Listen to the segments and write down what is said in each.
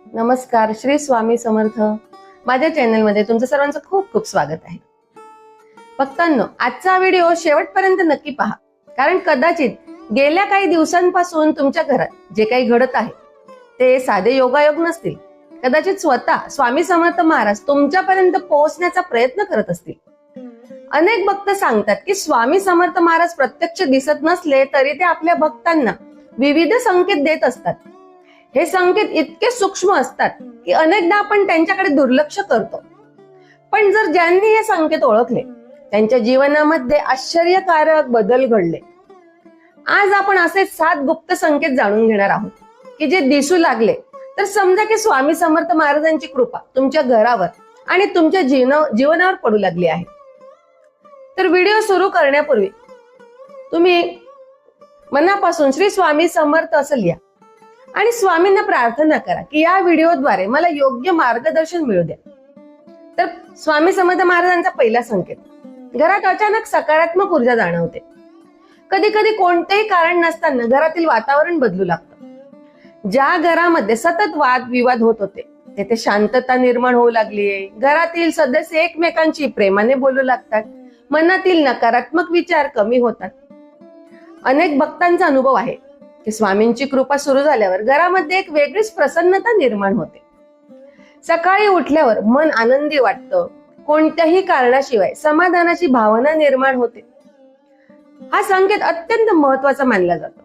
नमस्कार, श्री स्वामी समर्थ. माझ्या चॅनलमध्ये तुमचं सर्वांचं खूप खूप स्वागत आहे. भक्तांनो, आजचा व्हिडिओ शेवटपर्यंत नक्की पहा, कारण कदाचित गेल्या काही दिवसांपासून तुमच्या घरात जे काही घडत आहे ते साधे योगायोग नसतील. कदाचित स्वतः स्वामी समर्थ महाराज तुमच्यापर्यंत पोहोचण्याचा प्रयत्न करत असतील. अनेक भक्त सांगतात की स्वामी समर्थ महाराज प्रत्यक्ष दिसत नसले तरी ते आपल्या भक्तांना विविध संकेत देत असतात. हे संकेत इतके सूक्ष्म असतात की अनेकदा आपण त्यांच्याकडे दुर्लक्ष करतो. पण जर ज्यांनी हे संकेत ओळखले त्यांच्या जीवनामध्ये आश्चर्यकारक बदल घडले. आज आपण असे 7 गुप्त संकेत जाणून घेणार आहोत की जे दिसू लागले तर समजा की स्वामी समर्थ महाराजांची कृपा तुमच्या घरावर आणि तुमच्या जीवनावर पडू लागली आहे. तर व्हिडिओ सुरू करण्यापूर्वी तुम्ही मनापासून श्री स्वामी समर्थ असं लिहा आणि स्वामींना प्रार्थना करा की या व्हिडिओद्वारे मला योग्य मार्गदर्शन मिळू द्या. तर स्वामी समर्थ महाराजांचा पहिला संकेत, घरात अचानक सकारात्मक ऊर्जा जाणवते. कधी कधी कोणतेही कारण नसताना घरातील वातावरण बदलू लागतं. ज्या घरामध्ये सतत वाद विवाद होत होते तेथे शांतता निर्माण होऊ लागलीये. घरातील सदस्य एकमेकांशी प्रेमाने बोलू लागतात. मनातील नकारात्मक विचार कमी होतात. अनेक भक्तांचा अनुभव आहे की स्वामींची कृपा सुरू झाल्यावर घरामध्ये एक वेगळीच प्रसन्नता निर्माण होते. सकाळी उठल्यावर मन आनंदी वाटतं. कोणत्याही कारणाशिवाय समाधानाची भावना निर्माण होते. हा संकेत अत्यंत महत्वाचा मानला जातो,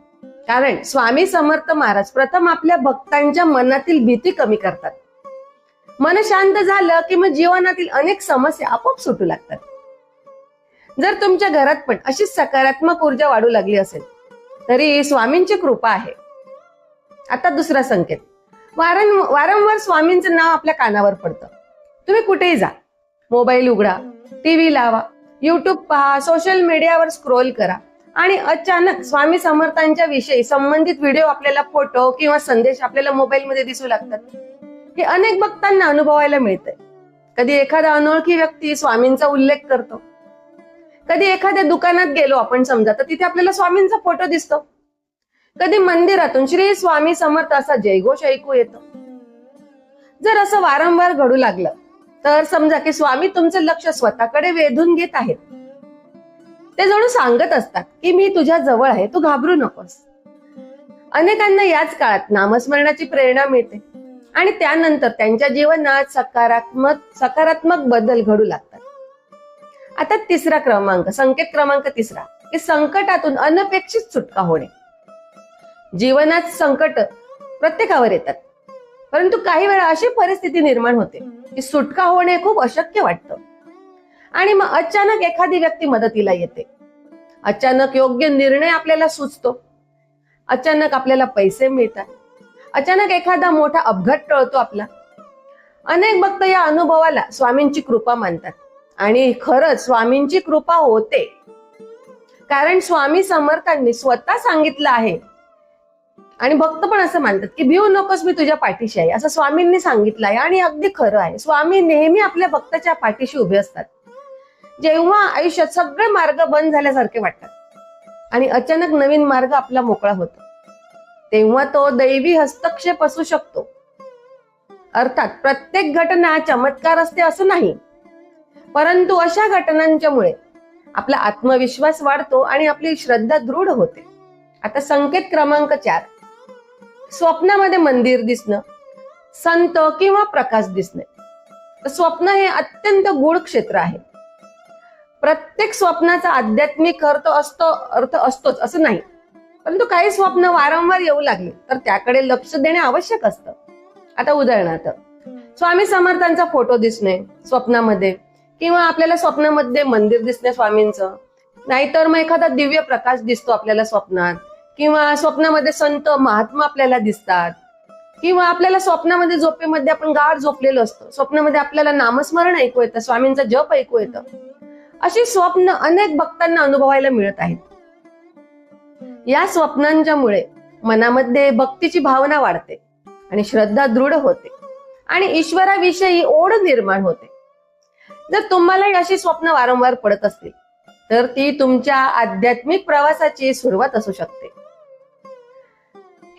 कारण स्वामी समर्थ महाराज प्रथम आपल्या भक्तांच्या मनातील भीती कमी करतात. मन शांत झालं की मग जीवनातील अनेक समस्या आपोआप सुटू लागतात. जर तुमच्या घरात पण अशी सकारात्मक ऊर्जा वाढू लागली असेल तरी स्वामींची कृपा आहे. आता दुसरा संकेत, वारंवार स्वामींचं नाव आपल्या कानावर पडतं. तुम्ही कुठेही जा, मोबाईल उघडा, टीव्ही लावा, युट्यूब पहा, सोशल मीडियावर स्क्रोल करा आणि अचानक स्वामी समर्थांच्या विषयी संबंधित व्हिडिओ आपल्याला फोटो किंवा संदेश आपल्याला मोबाईल मध्ये दिसू लागतात. हे अनेक भक्तांना अनुभवायला मिळतंय. कधी एखादा अनोळखी व्यक्ती स्वामींचा उल्लेख करतो. कधी एखाद्या दुकानात गेलो आपण समजा तर तिथे आपल्याला स्वामींचा फोटो दिसतो. कधी मंदिरातून श्री स्वामी समर्थ असा जयघोष ऐकू येतो. जर असं वारंवार घडू लागलं तर समजा की स्वामी तुमचं लक्ष स्वतःकडे वेधून घेत आहेत. ते जणू सांगत असतात की मी तुझ्या जवळ आहे, तू घाबरू नकोस. अनेकांना याच काळात नामस्मरणाची प्रेरणा मिळते आणि त्यानंतर त्यांच्या जीवनात सकारात्मक बदल घडू लागतात. आता तिसरा क्रमांक, संकेत क्रमांक तिसरा, की संकटातून अनपेक्षित सुटका होणे. जीवनात संकट प्रत्येकावर येतात, परंतु काही वेळा अशी परिस्थिती निर्माण होते की सुटका होणे खूप अशक्य वाटतं. आणि मग अचानक एखादी व्यक्ती मदतीला येते. अचानक योग्य निर्णय आपल्याला सुचतो. अचानक आपल्याला पैसे मिळतात. अचानक एखादा मोठा अपघात टळतो आपला. अनेक भक्त या अनुभवाला स्वामींची कृपा मानतात आणि खरंच स्वामींची कृपा होते, कारण स्वामी समर्थांनी स्वतः सांगितलं आहे आणि भक्त पण असं मानतात की भिऊ नकोस, मी तुझ्या पाठीशी आहे, असं स्वामींनी सांगितलं आहे. आणि अगदी खरं आहे. स्वामी नेहमी आपल्या भक्ताच्या पाठीशी उभे असतात. जेव्हा आयुष्यात सगळे मार्ग बंद झाल्यासारखे वाटतात आणि अचानक नवीन मार्ग आपला मोकळा होतो, तेव्हा तो दैवी हस्तक्षेप असू शकतो. अर्थात प्रत्येक घटना चमत्कार असते असं नाही, परंतु अशा घटनांच्यामुळे आपला आत्मविश्वास वाढतो आणि आपली श्रद्धा दृढ होते. आता संकेत क्रमांक 4, स्वप्नामध्ये मंदिर दिसणं, संत किंवा प्रकाश दिसणे. स्वप्न हे अत्यंत गूढ क्षेत्र आहे. प्रत्येक स्वप्नाचा आध्यात्मिक अर्थ असतोच असं नाही, परंतु काही स्वप्न वारंवार येऊ लागले तर त्याकडे लक्ष देणे आवश्यक असतं. आता उदाहरणार्थ, स्वामी समर्थांचा फोटो दिसणे स्वप्नामध्ये, किंवा आपल्याला स्वप्नामध्ये मंदिर दिसणे स्वामींचं, नाहीतर मग एखादा दिव्य प्रकाश दिसतो आपल्याला स्वप्नात, किंवा स्वप्नामध्ये संत महात्मा आपल्याला दिसतात, किंवा आपल्याला स्वप्नामध्ये झोपेमध्ये आपण गाढ झोपलेलो असतो, स्वप्नामध्ये आपल्याला नामस्मरण ऐकू येतं, स्वामींचा जप ऐकू येतं. अशी स्वप्न अनेक भक्तांना अनुभवायला मिळत आहेत. या स्वप्नांच्यामुळे मनामध्ये भक्तीची भावना वाढते आणि श्रद्धा दृढ होते आणि ईश्वराविषयी ओढ निर्माण होते. जर तुम्हालाही अशी स्वप्न वारंवार पडत असतील तर ती तुमच्या आध्यात्मिक प्रवासाची सुरुवात असू शकते.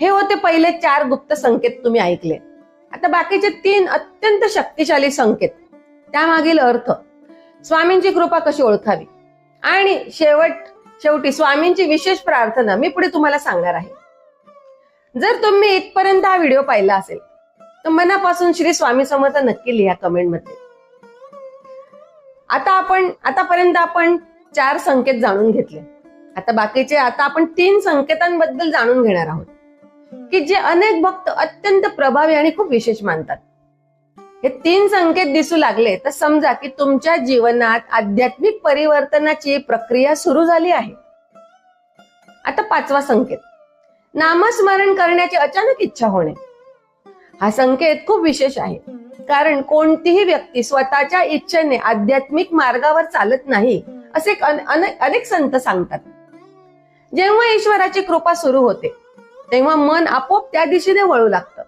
हे होते पहिले 4 गुप्त संकेत तुम्ही ऐकले. आता बाकीचे 3 अत्यंत शक्तिशाली संकेत, त्यामागील अर्थ, स्वामींची कृपा कशी ओळखावी आणि शेवटी स्वामींची विशेष प्रार्थना मी पुढे तुम्हाला सांगणार आहे. जर तुम्ही इथपर्यंत हा व्हिडिओ पाहिला असेल तर मनापासून श्री स्वामी समर्थ नक्की लिहा कमेंट मध्ये. आतापर्यंत आपण 4 संकेत जाणून घेतले. आता आपण 3 संकेतांबद्दल जाणून घेणार आहोत की जे अनेक भक्त अत्यंत प्रभावी आणि खूप विशेष मानतात. हे 3 संकेत दिसू लागले तर समजा की तुमच्या जीवनात आध्यात्मिक परिवर्तनाची प्रक्रिया सुरू झाली आहे. आता 5वा संकेत, नामस्मरण करण्याची अचानक इच्छा होणे. हा संकेत खूप विशेष आहे, कारण कोणतीही व्यक्ती स्वतःच्या इच्छेने आध्यात्मिक मार्गावर चालत नाही असे अनेक संत सांगतात. जेव्हा ईश्वराची कृपा सुरू होते तेव्हा मन आपोआप त्या दिशेने वळू लागतं.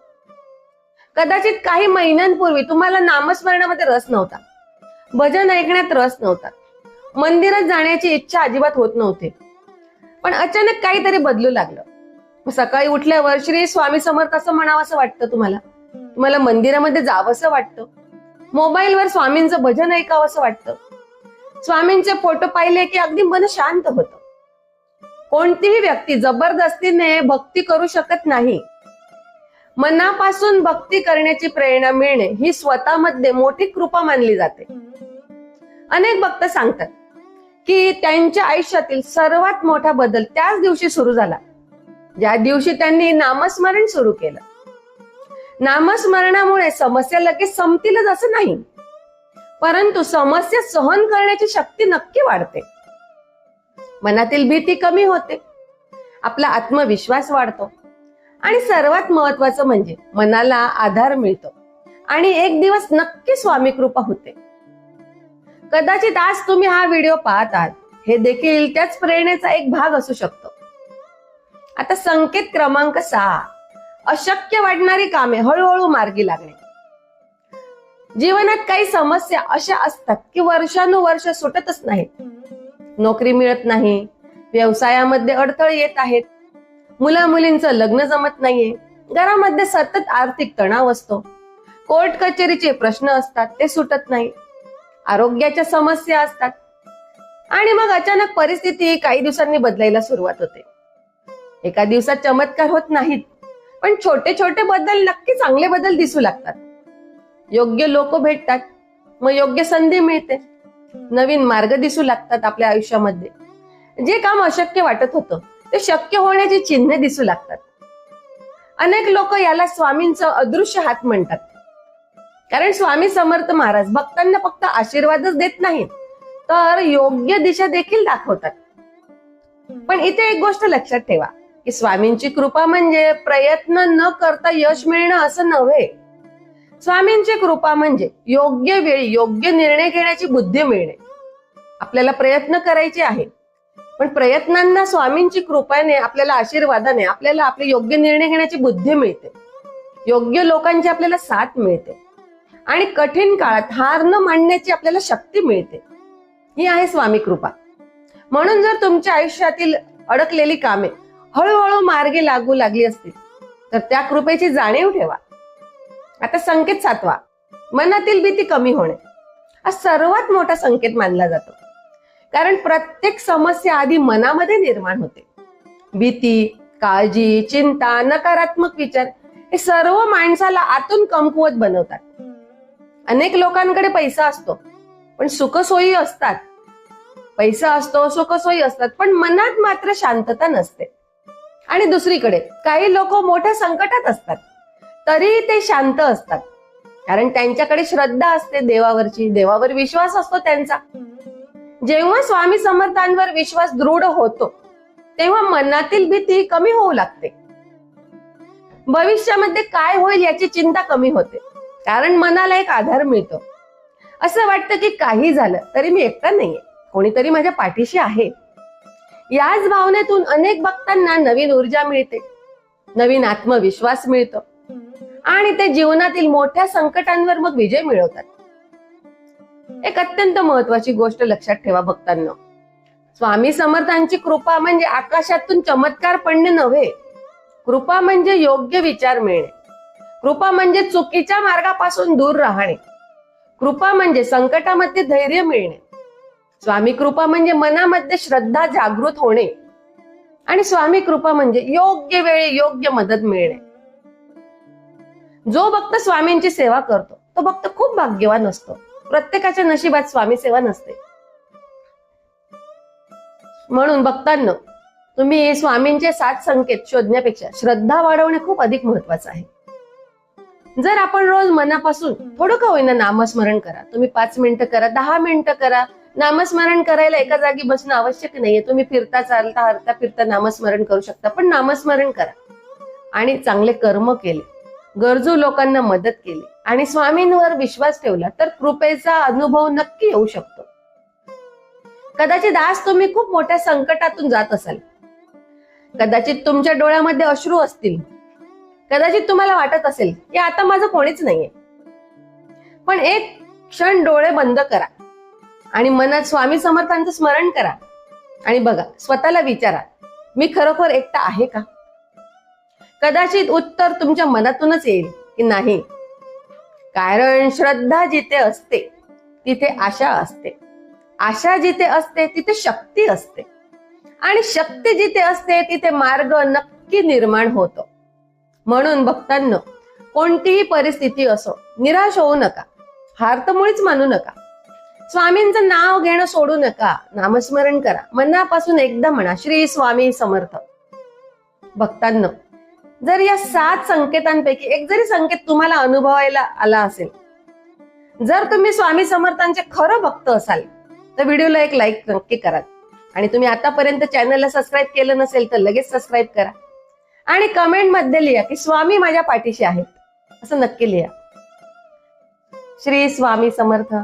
कदाचित काही महिन्यांपूर्वी तुम्हाला नामस्मरणामध्ये रस नव्हता, भजन ऐकण्यात रस नव्हता, मंदिरात जाण्याची इच्छा अजिबात होत नव्हती, पण अचानक काहीतरी बदलू लागलं. सकाळी उठल्यावर श्री स्वामी समर्थ असं म्हणावं असं वाटतं, तुम्हाला मंदिरामध्ये जावंसं वाटतं, मोबाईलवर स्वामींचं भजन ऐकावं असं वाटतं, स्वामींचे फोटो पाहिले की अगदी मन शांत होतं. कोणतीही व्यक्ती जबरदस्तीने भक्ती करू शकत नाही. मनापासून भक्ती करण्याची प्रेरणा मिळणे ही स्वतःमध्ये मोठी कृपा मानली जाते. अनेक भक्त सांगतात की त्यांच्या आयुष्यातील सर्वात मोठा बदल त्याच दिवशी सुरू झाला ज्या दिवशी त्यांनी नामस्मरण सुरू केलं. नामस्मरणामुळे समस्या लगेच संपतीलच असं नाही, परंतु समस्या सहन करण्याची शक्ती नक्की वाढते. मनातील भीती कमी होते, आपला आत्मविश्वास वाढतो आणि सर्वात महत्वाचं म्हणजे मनाला आधार मिळतो आणि एक दिवस नक्की स्वामी कृपा होते. कदाचित आज तुम्ही हा व्हिडिओ पाहत आहात, हे देखील त्याच प्रेरणेचा एक भाग असू शकतो. आता संकेत क्रमांक 6, अशक्य वाटणारी कामे हळूहळू मार्गी लागणे. जीवनात काही समस्या अशा असतात की वर्षानुवर्ष सुटतच नाहीत. नोकरी मिळत नाही, व्यवसायामध्ये अडथळे येत आहेत, मुला मुलींचं लग्न जमत नाहीये, घरामध्ये सतत आर्थिक तणाव असतो, कोर्ट कचेरीचे प्रश्न असतात ते सुटत नाही, आरोग्याच्या समस्या असतात आणि मग अचानक परिस्थिती काही दिवसांनी बदलायला सुरुवात होते. एका दिवसात चमत्कार होत नाहीत, पण छोटे छोटे बदल नक्की चांगले बदल दिसू लागतात. योग्य लोक भेटतात, मग योग्य संधी मिळते, नवीन मार्ग दिसू लागतात आपल्या आयुष्यामध्ये. जे काम अशक्य वाटत होतं ते शक्य होण्याची चिन्हे दिसू लागतात. अनेक लोक याला स्वामींचं अदृश्य हात म्हणतात, कारण स्वामी समर्थ महाराज भक्तांना फक्त आशीर्वादच देत नाहीत तर योग्य दिशा देखील दाखवतात. पण इथे एक गोष्ट लक्षात ठेवा की स्वामींची कृपा म्हणजे प्रयत्न न करता यश मिळणं असं नव्हे. स्वामींची कृपा म्हणजे योग्य वेळी योग्य निर्णय घेण्याची बुद्धी मिळणे. आपल्याला प्रयत्न करायचे आहे, पण प्रयत्नांना स्वामींची कृपाने, आपल्याला आशीर्वादाने आपल्याला आपले योग्य निर्णय घेण्याची बुद्धी मिळते, योग्य लोकांची आपल्याला साथ मिळते आणि कठीण काळात हार न मानण्याची आपल्याला शक्ती मिळते. ही आहे स्वामी कृपा. म्हणून जर तुमच्या आयुष्यातील अडकलेली कामे हळूहळू मार्गी लागू लागली असतील तर त्या कृपेची जाणीव ठेवा. आता संकेत 7वा, मनातील भीती कमी होणे. हा सर्वात मोठा संकेत मानला जातो, कारण प्रत्येक समस्या आधी मनामध्ये निर्माण होते. भीती, काळजी, चिंता, नकारात्मक विचार हे सर्व माणसाला आतून कमकुवत बनवतात. अनेक लोकांकडे पैसा असतो पण सुखसोयी असतात, पैसा असतो, सुखसोयी असतात, पण मनात मात्र शांतता नसते. आणि दुसरीकडे काही लोक मोठ्या संकटात असतात तरी ते शांत असतात, कारण त्यांच्याकडे श्रद्धा असते देवावरची, देवावर विश्वास असतो त्यांचा. जेव्हा स्वामी समर्थांवर विश्वास दृढ होतो तेव्हा मनातील भीती कमी होऊ लागते. भविष्यामध्ये काय होईल याची चिंता कमी होते, कारण मनाला एक आधार मिळतो. असं वाटतं की काही झालं तरी मी एकटा नाहीये, कोणीतरी माझ्या पाठीशी आहे. याच भावनेतून अनेक भक्तांना नवीन ऊर्जा मिळते, नवीन आत्मविश्वास मिळतो आणि ते जीवनातील मोठ्या संकटांवर मग विजय मिळवतात. एक अत्यंत महत्वाची गोष्ट लक्षात ठेवा भक्तांनो, स्वामी समर्थांची कृपा म्हणजे आकाशातून चमत्कार पडणे नव्हे. कृपा म्हणजे योग्य विचार मिळणे, कृपा म्हणजे चुकीच्या मार्गापासून दूर राहणे. कृपा म्हणजे संकटामध्ये धैर्य मिळणे. स्वामी कृपा म्हणजे मनामध्ये श्रद्धा जागृत होणे. आणि स्वामी कृपा म्हणजे योग्य वेळी योग्य मदत मिळणे. जो भक्त स्वामींची सेवा करतो तो भक्त खूप भाग्यवान असतो. प्रत्येकाच्या नशिबात स्वामी सेवा नसते. म्हणून भक्तांनो, तुम्ही स्वामींचे 7 संकेत शोधण्यापेक्षा श्रद्धा वाढवणे खूप अधिक महत्वाचं आहे. जर आपण रोज मनापासून थोडं का होईना नामस्मरण करा. तुम्ही 5 मिनिटं करा, 10 मिनिटं करा. नामस्मरण करायला एका जागी बसणं आवश्यक नाहीये. तुम्ही फिरता चालता हरता फिरता नामस्मरण करू शकता. पण नामस्मरण करा आणि चांगले कर्म केले, गरजू लोकांना मदत केली आणि स्वामींवर विश्वास ठेवला तर कृपेचा अनुभव नक्की येऊ शकतो. कदाचित आज तुम्ही खूप मोठ्या संकटातून जात असाल. कदाचित तुमच्या डोळ्यामध्ये अश्रू असतील. कदाचित तुम्हाला वाटत असेल की आता माझं कोणीच नाहीये. पण एक क्षण डोळे बंद करा आणि मनात स्वामी समर्थांचं स्मरण करा आणि बघा, स्वतःला विचारा, मी खरोखर एकटा आहे का? कदाचित उत्तर तुमच्या मनातूनच येईल की नाही. कारण श्रद्धा जिथे असते तिथे आशा असते. आशा जिथे असते तिथे शक्ती असते. आणि शक्ती जिथे असते तिथे मार्ग नक्की निर्माण होतो. म्हणून भक्तांनो, कोणतीही परिस्थिती असो, निराश होऊ नका. हार तर मुळीच मानू नका. स्वामींचं नाव घेणं सोडू नका. नामस्मरण करा. मनापासून एकदा म्हणा, श्री स्वामी समर्थ. भक्तांनो, जर या 7 संकेतांपैकी एक जरी संकेत तुम्हाला अनुभवायला आला असेल, जर तुम्ही स्वामी समर्थांचे खरं भक्त असाल तर व्हिडिओला एक लाईक नक्की करा. आणि तुम्ही आतापर्यंत चॅनलला सबस्क्राईब केलं नसेल तर लगेच सबस्क्राईब करा. आणि कमेंट मध्ये लिहा की स्वामी माझ्या पाठीशी आहेत, असं नक्की लिहा. श्री स्वामी समर्थ.